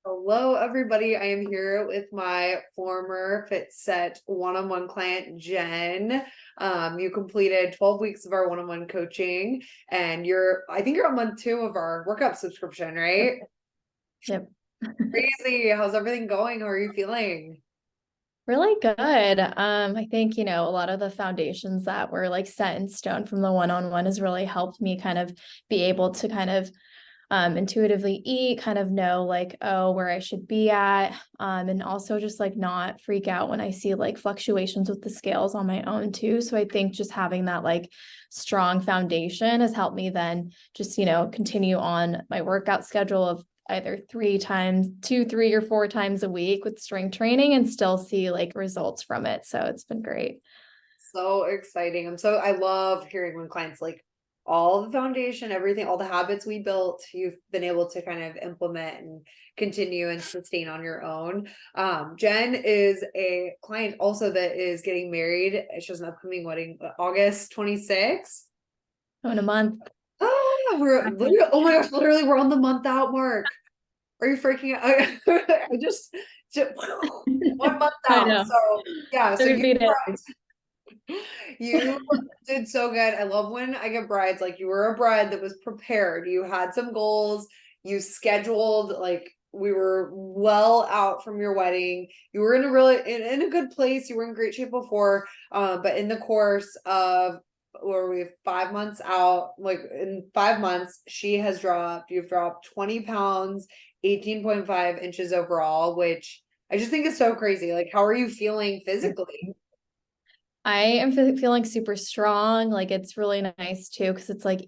Hello, everybody. I am here with my former Fitset one-on-one client, Jen. You completed 12 weeks of our one-on-one coaching, and I think you're on month 2 of our workout subscription, right? Yep. Crazy. How's everything going? How are you feeling? Really good. I think, a lot of the foundations that were like set in stone from the one-on-one has really helped me kind of be able to kind of intuitively eat, kind of know like, oh, where I should be at. And also just like not freak out when I see like fluctuations with the scales on my own too. So I think just having that like strong foundation has helped me then just, continue on my workout schedule of either 3 or 4 times a week with strength training and still see like results from it. So it's been great. So exciting. I love hearing when clients like all the foundation, everything, all the habits we built, you've been able to kind of implement and continue and sustain on your own. Jen is a client also that is getting married. She has an upcoming wedding, August 26th. Oh, in a month. Oh, we're literally, oh my gosh, literally we're on the month out mark. Are you freaking out? I just 1 month I out. know. So yeah, so 30 days. you did so good. I love when I get brides, like you were a bride that was prepared. You had some goals, you scheduled, like we were well out from your wedding. You were in a really in a good place. You were in great shape before. But in the course of where we have 5 months out, like in 5 months, you've dropped 20 pounds, 18.5 inches overall, which I just think is so crazy. Like, how are you feeling physically? I am feeling super strong. Like it's really nice too, because it's like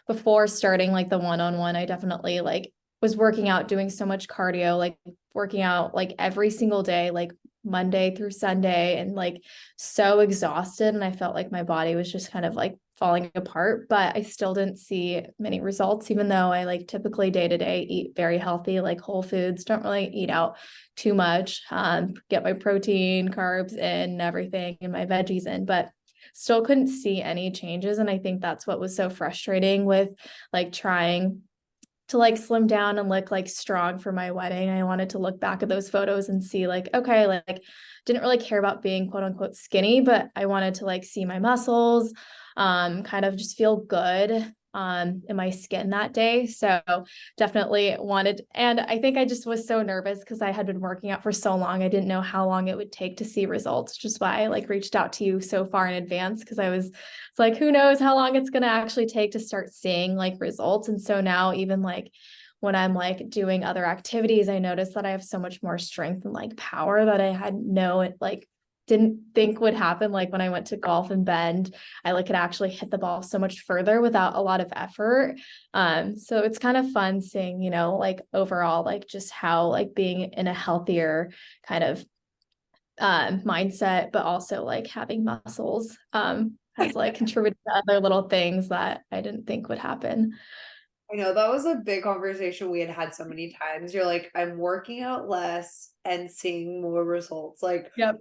before starting like the one-on-one, I definitely like was working out, doing so much cardio, like working out like every single day, like Monday through Sunday, and like so exhausted. And I felt like my body was just kind of like falling apart, but I still didn't see many results, even though I like typically day to day eat very healthy, like whole foods, don't really eat out too much, get my protein, carbs in, and everything, and my veggies in, but still couldn't see any changes. And I think that's what was so frustrating with like trying to like slim down and look like strong for my wedding. I wanted to look back at those photos and see like, okay, like didn't really care about being quote unquote skinny, but I wanted to like see my muscles, kind of just feel good in my skin that day. So definitely wanted, and I think I just was so nervous because I had been working out for so long. I didn't know how long it would take to see results, which is why I like reached out to you so far in advance, because it's like, who knows how long it's going to actually take to start seeing like results. And so now even like when I'm like doing other activities, I notice that I have so much more strength and like power that I had didn't think would happen. Like when I went to golf and bend, I like could actually hit the ball so much further without a lot of effort. So it's kind of fun seeing, like overall, like just how like being in a healthier kind of mindset, but also like having muscles has like contributed to other little things that I didn't think would happen. I know that was a big conversation we had had so many times. You're like, I'm working out less and seeing more results. Like Yep.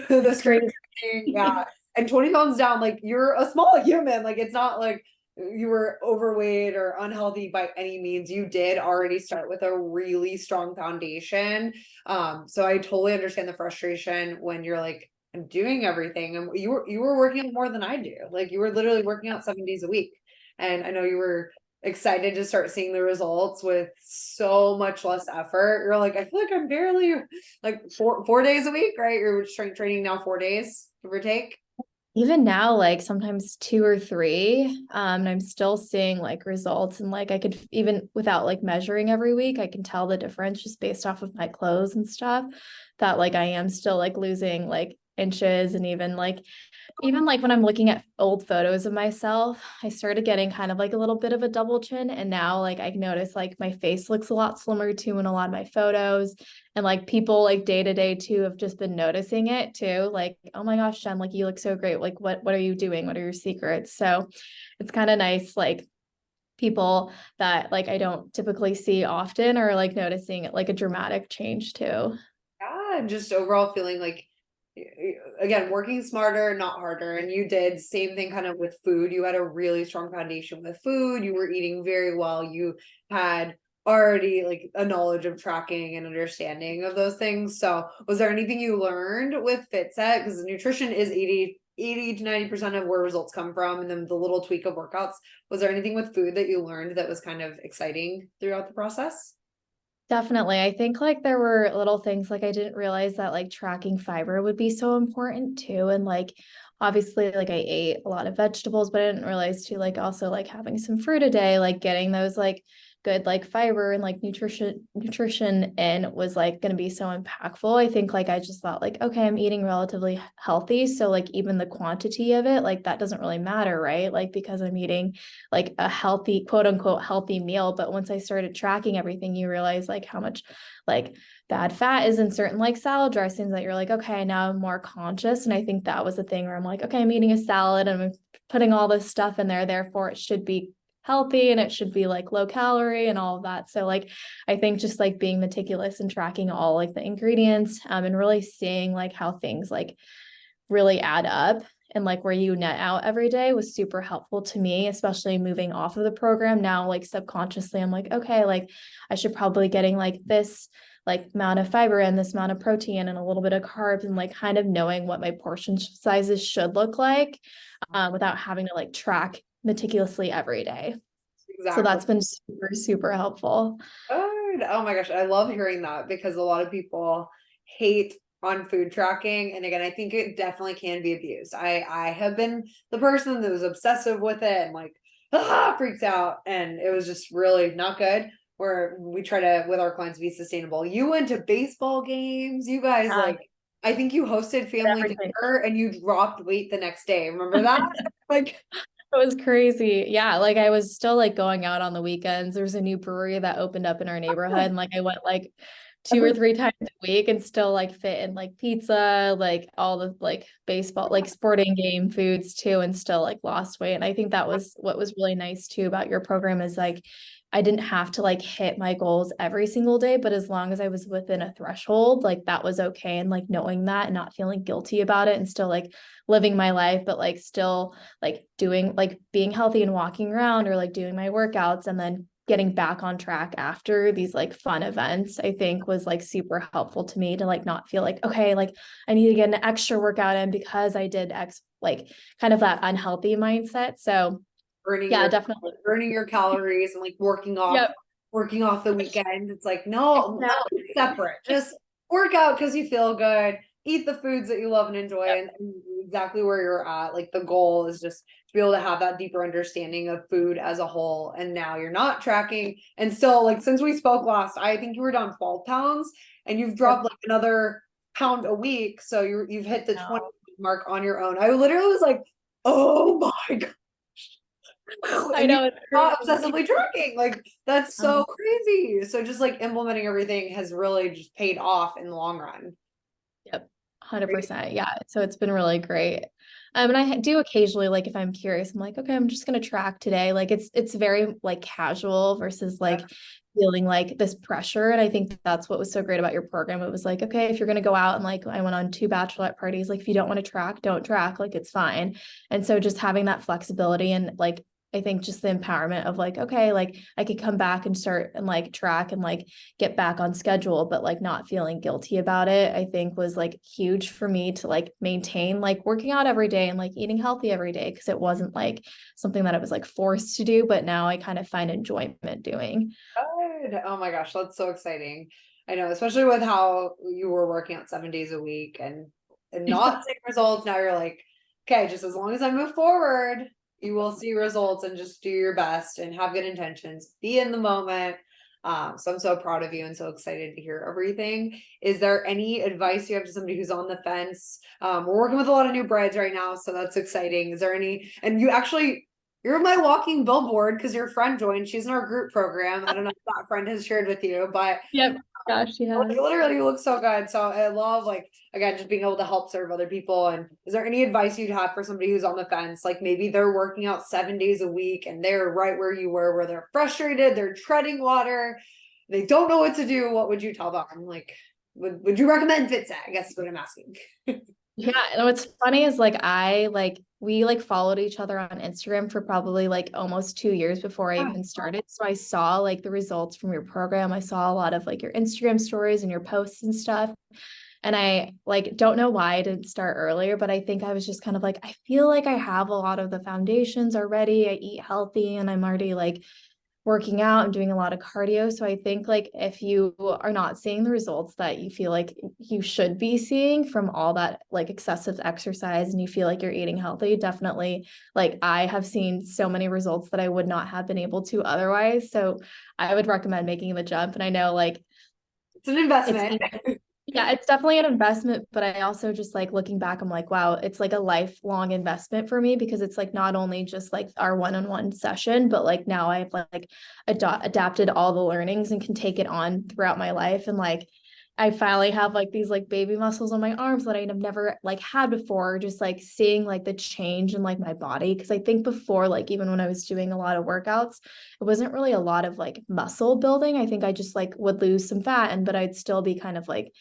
the It's strength crazy. training, yeah. And 20 pounds down, like you're a small human. Like it's not like you were overweight or unhealthy by any means. You did already start with a really strong foundation. So I totally understand the frustration when you're like, I'm doing everything. And you were working out more than I do. Like you were literally working out 7 days a week. And I know you were excited to start seeing the results with so much less effort. You're like, I feel like I'm barely like four days a week, right? You're strength training now 4 days, give or take. Even now, like sometimes 2 or 3, and I'm still seeing like results. And like I could, even without like measuring every week, I can tell the difference just based off of my clothes and stuff, that like I am still like losing like inches. And even like when I'm looking at old photos of myself, I started getting kind of like a little bit of a double chin. And now like I notice like my face looks a lot slimmer too in a lot of my photos. And like people like day to day too have just been noticing it too. Like, oh my gosh, Jen, like you look so great. Like what are you doing? What are your secrets? So it's kind of nice, like people that like I don't typically see often are like noticing like a dramatic change too. Yeah, and just overall feeling like again, working smarter, not harder. And you did same thing kind of with food. You had a really strong foundation with food. You were eating very well. You had already like a knowledge of tracking and understanding of those things. So was there anything you learned with Fitset? Because nutrition is 80 to 90% of where results come from, and then the little tweak of workouts. Was there anything with food that you learned that was kind of exciting throughout the process? Definitely. I think like there were little things like I didn't realize that like tracking fiber would be so important too. And like obviously like I ate a lot of vegetables, but I didn't realize too like also like having some fruit a day, like getting those like good like fiber and like nutrition in was like going to be so impactful. I think like I just thought like, okay, I'm eating relatively healthy. So like even the quantity of it, like that doesn't really matter, right? Like because I'm eating like a healthy, quote unquote, healthy meal. But once I started tracking everything, you realize like how much like bad fat is in certain like salad dressings that you're like, okay, now I'm more conscious. And I think that was the thing where I'm like, okay, I'm eating a salad and I'm putting all this stuff in there. Therefore, it should be healthy and it should be like low calorie and all of that. So like I think just like being meticulous and tracking all like the ingredients and really seeing like how things like really add up and like where you net out every day was super helpful to me, especially moving off of the program. Now like subconsciously I'm like, okay, like I should probably getting like this like amount of fiber and this amount of protein and a little bit of carbs, and like kind of knowing what my portion sizes should look like without having to like track meticulously every day. So Exactly. that's been super, super helpful. Good. Oh my gosh, I love hearing that because a lot of people hate on food tracking. And again, I think it definitely can be abused. I have been the person that was obsessive with it and like freaks out. And it was just really not good. Where we try to with our clients be sustainable. You went to baseball games, you guys like I think you hosted family Everything. dinner and you dropped weight the next day. Remember that? Like It was crazy. Yeah, like I was still like going out on the weekends. There's a new brewery that opened up in our neighborhood, and like I went like two or three times a week and still like fit in like pizza, like all the like baseball, like sporting game foods too, and still like lost weight. And I think that was what was really nice too about your program is like I didn't have to like hit my goals every single day, but as long as I was within a threshold, like that was okay. And like knowing that and not feeling guilty about it and still like living my life, but like still like doing like being healthy and walking around or like doing my workouts and then getting back on track after these like fun events, I think was like super helpful to me to like not feel like, okay, like I need to get an extra workout in because I did X, like kind of that unhealthy mindset. So burning yeah, your definitely. burning your calories and like Yep. working off the weekend. It's like no, Exactly. it's separate. Just work out because you feel good. Eat the foods that you love and enjoy, Yep. and exactly where you're at. Like the goal is just to be able to have that deeper understanding of food as a whole. And now you're not tracking, and still like since we spoke last, I think you were down 12 pounds, and you've dropped Yep. like another pound a week. So you've hit the 20 No. mark on your own. I literally was like, oh my god. I And you're know it's not crazy. obsessively tracking. Like that's so Um, crazy. So just like implementing everything has really just paid off in the long run. Yep, Right? 100%. Yeah. So it's been really great. And I do occasionally, like, if I'm curious, I'm like, okay, I'm just gonna track today. Like, it's very like casual versus like feeling like this pressure. And I think that's what was so great about your program. It was like, okay, if you're gonna go out and like, I went on 2 bachelorette parties. Like, if you don't want to track, don't track. Like, it's fine. And so just having that flexibility and like I think just the empowerment of like, okay, like I could come back and start and like track and like get back on schedule, but like not feeling guilty about it, I think was like huge for me to like maintain like working out every day and like eating healthy every day. Cause it wasn't like something that I was like forced to do, but now I kind of find enjoyment doing. Good. Oh my gosh, that's so exciting. I know, especially with how you were working out 7 days a week and not seeing results. Now you're like, okay, just as long as I move forward, you will see results and just do your best and have good intentions. Be in the moment. So I'm so proud of you and so excited to hear everything. Is there any advice you have to somebody who's on the fence? We're working with a lot of new brides right now, so that's exciting. Is there any, and you actually you're my walking billboard because your friend joined. She's in our group program. I don't know if that friend has shared with you, but Yep. Gosh, she has. literally you look so good. So I love like again just being able to help serve other people. And is there any advice you'd have for somebody who's on the fence? Like maybe they're working out 7 days a week and they're right where you were, where they're frustrated, they're treading water, they don't know what to do. What would you tell them? Like, would you recommend Fitset? I guess is what I'm asking. Yeah, and what's funny is like I like we like followed each other on Instagram for probably like almost 2 years before I even started. So I saw like the results from your program. I saw a lot of like your Instagram stories and your posts and stuff. And I like don't know why I didn't start earlier, but I think I was just kind of like, I feel like I have a lot of the foundations already. I eat healthy and I'm already like working out and doing a lot of cardio. So I think like if you are not seeing the results that you feel like you should be seeing from all that like excessive exercise and you feel like you're eating healthy, definitely like I have seen so many results that I would not have been able to otherwise. So I would recommend making the jump. And I know like It's an it's investment. yeah, it's definitely an investment, but I also just like looking back, I'm like, wow, it's like a lifelong investment for me because it's like not only just like our one-on-one session, but like now I've like adapted all the learnings and can take it on throughout my life. And like I finally have like these like baby muscles on my arms that I've never like had before, just like seeing like the change in like my body. Cause I think before, like even when I was doing a lot of workouts, it wasn't really a lot of like muscle building. I think I just like would lose some fat and but I'd still be kind of like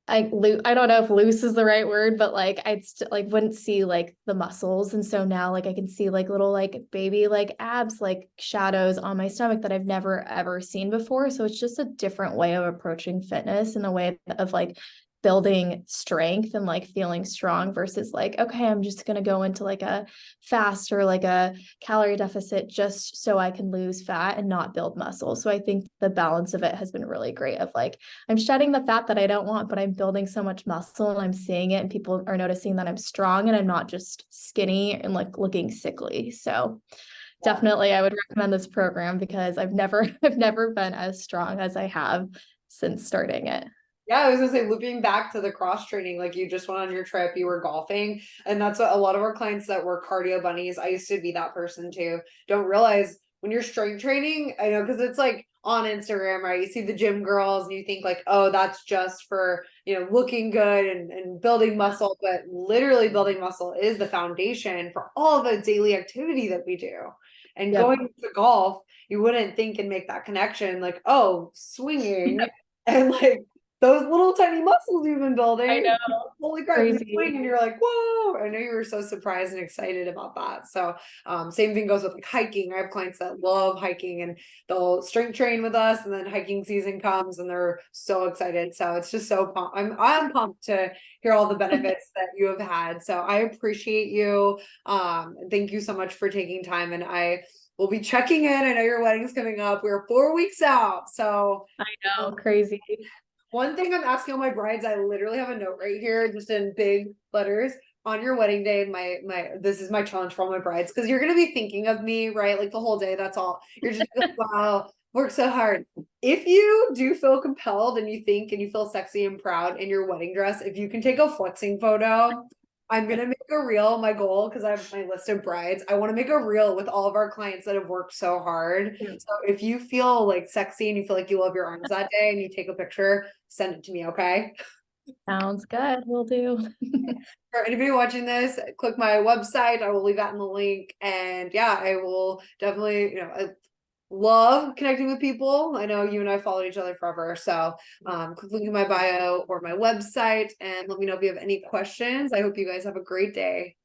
I don't know if loose is the right word, but like like wouldn't see like the muscles. And so now like I can see like little like baby like abs like shadows on my stomach that I've never ever seen before. So it's just a different way of approaching fitness and a way of like building strength and like feeling strong versus like, okay, I'm just gonna go into like a fast or like a calorie deficit just so I can lose fat and not build muscle. So I think the balance of it has been really great of like I'm shedding the fat that I don't want, but I'm building so much muscle and I'm seeing it and people are noticing that I'm strong and I'm not just skinny and like looking sickly. So definitely I would recommend this program because I've never been as strong as I have since starting it. Yeah, I was gonna say, looping back to the cross training, like you just went on your trip, you were golfing, and that's what a lot of our clients that were cardio bunnies, I used to be that person too, don't realize when you're strength training, I know, because it's like on Instagram, right? You see the gym girls and you think like, oh, that's just for, looking good and building muscle, but literally building muscle is the foundation for all the daily activity that we do. And Yep. going to golf, you wouldn't think and make that connection, like, oh, swinging and like those little tiny muscles you've been I building. know. Holy crap, you're Crazy. swinging and you're like, whoa. I know you were so surprised and excited about that. So same thing goes with like hiking. I have clients that love hiking and they'll strength train with us, and then hiking season comes and they're so excited. So it's just so pumped. I'm pumped to hear all the benefits that you have had. So I appreciate you. Thank you so much for taking time, and I will be checking in. I know your wedding's coming up. We're 4 weeks out. So I know, crazy. one thing I'm asking all my brides, I literally have a note right here, just in big letters. On your wedding day, this is my challenge for all my brides, because you're gonna be thinking of me, right? Like the whole day, that's all. You're just like, wow, work so hard. If you do feel compelled and you think and you feel sexy and proud in your wedding dress, if you can take a flexing photo, I'm gonna make a reel, my goal, because I have my list of brides. I want to make a reel with all of our clients that have worked so hard. Yeah. So if you feel like sexy and you feel like you love your arms that day and you take a picture, send it to me, okay? Sounds good. Will do. For anybody watching this, click my website. I will leave that in the link. And yeah, I will definitely, I love connecting with people. I know you and I followed each other forever. So click link in my bio or my website and let me know if you have any questions. I hope you guys have a great day.